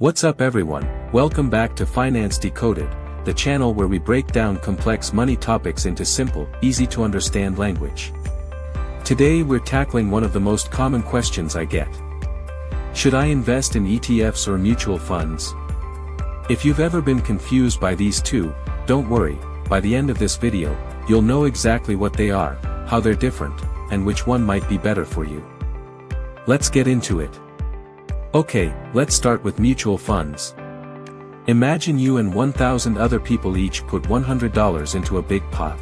What's up everyone, welcome back to Finance Decoded, the channel where we break down complex money topics into simple, easy to understand language. Today we're tackling one of the most common questions I get. Should I invest in ETFs or mutual funds? If you've ever been confused by these two, don't worry, by the end of this video, you'll know exactly what they are, how they're different, and which one might be better for you. Let's get into it. Okay, let's start with mutual funds. Imagine you and 1,000 other people each put $100 into a big pot.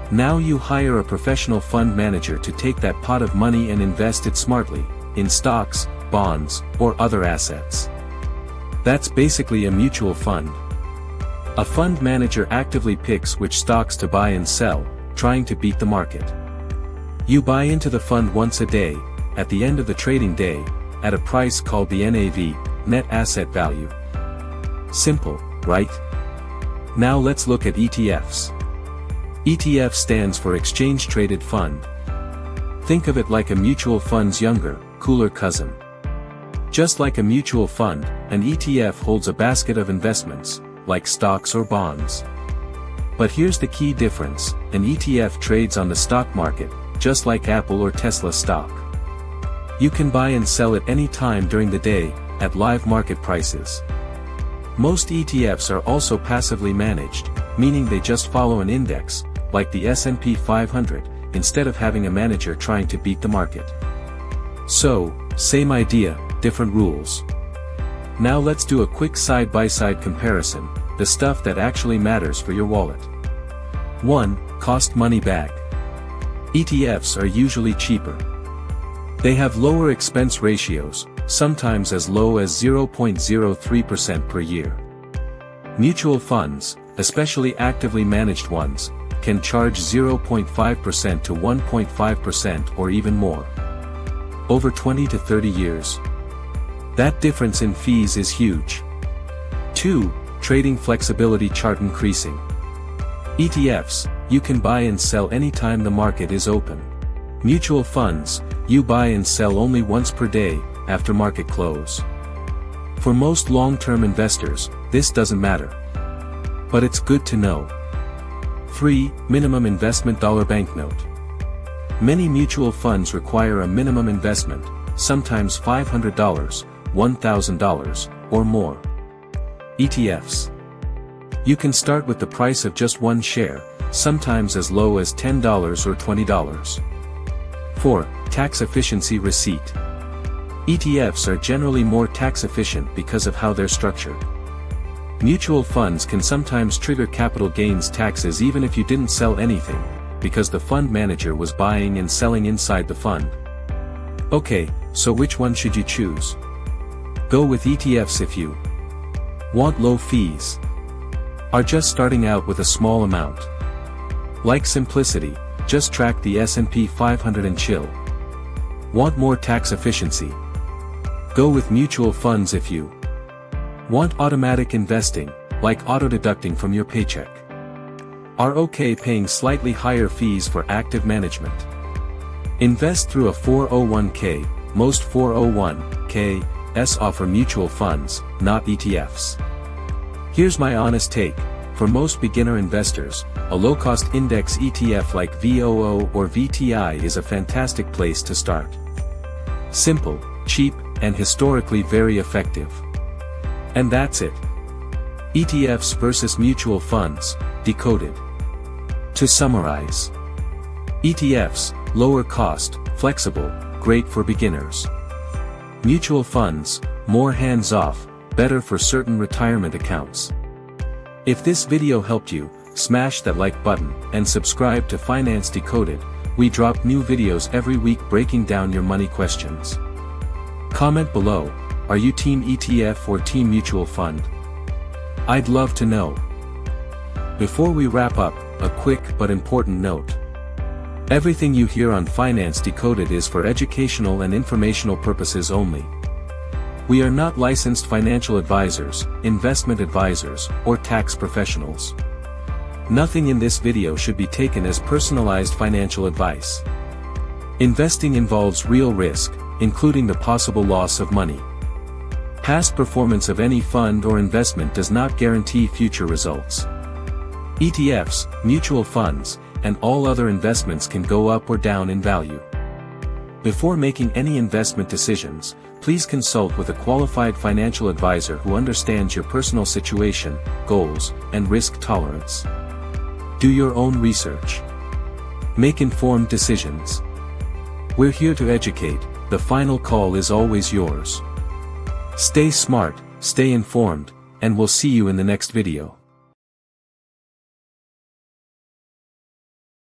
Now you hire a professional fund manager to take that pot of money and invest it smartly, in stocks, bonds, or other assets. That's basically a mutual fund. A fund manager actively picks which stocks to buy and sell, trying to beat the market. You buy into the fund once a day, at the end of the trading day, at a price called the NAV, net asset value. Simple, right? Now let's look at ETFs. ETF stands for Exchange Traded Fund. Think of it like a mutual fund's younger, cooler cousin. Just like a mutual fund, an ETF holds a basket of investments, like stocks or bonds. But here's the key difference, an ETF trades on the stock market, just like Apple or Tesla stock. You can buy and sell at any time during the day, at live market prices. Most ETFs are also passively managed, meaning they just follow an index, like the S&P 500, instead of having a manager trying to beat the market. So, same idea, different rules. Now let's do a quick side-by-side comparison, the stuff that actually matters for your wallet. 1. Cost money back. ETFs are usually cheaper. They have lower expense ratios, sometimes as low as 0.03% per year. Mutual funds, especially actively managed ones, can charge 0.5% to 1.5% or even more. Over 20 to 30 years. That difference in fees is huge. 2. Trading flexibility chart increasing. ETFs, you can buy and sell anytime the market is open. Mutual funds, you buy and sell only once per day, after market close. For most long-term investors, this doesn't matter. But it's good to know. 3. Minimum investment dollar banknote. Many mutual funds require a minimum investment, sometimes $500, $1,000, or more. ETFs. You can start with the price of just one share, sometimes as low as $10 or $20. 4. Tax efficiency receipt. ETFs are generally more tax efficient because of how they're structured. Mutual funds can sometimes trigger capital gains taxes even if you didn't sell anything, because the fund manager was buying and selling inside the fund. Okay, so which one should you choose? Go with ETFs if you want low fees, are just starting out with a small amount. Like simplicity, just track the S&P 500 and chill. Want more tax efficiency? Go with mutual funds if you want automatic investing, like auto-deducting from your paycheck. Are okay paying slightly higher fees for active management. Invest through a 401k, most 401ks offer mutual funds, not ETFs. Here's my honest take. For most beginner investors, a low-cost index ETF like VOO or VTI is a fantastic place to start. Simple, cheap, and historically very effective. And that's it. ETFs versus mutual funds, decoded. To summarize. ETFs, lower cost, flexible, great for beginners. Mutual funds, more hands-off, better for certain retirement accounts. If this video helped you, smash that like button, and subscribe to Finance Decoded. We drop new videos every week breaking down your money questions. Comment below, are you Team ETF or Team Mutual Fund? I'd love to know. Before we wrap up, a quick but important note. Everything you hear on Finance Decoded is for educational and informational purposes only. We are not licensed financial advisors, investment advisors, or tax professionals. Nothing in this video should be taken as personalized financial advice. Investing involves real risk, including the possible loss of money. Past performance of any fund or investment does not guarantee future results. ETFs, mutual funds, and all other investments can go up or down in value. Before making any investment decisions, please consult with a qualified financial advisor who understands your personal situation, goals, and risk tolerance. Do your own research. Make informed decisions. We're here to educate, the final call is always yours. Stay smart, stay informed, and we'll see you in the next video.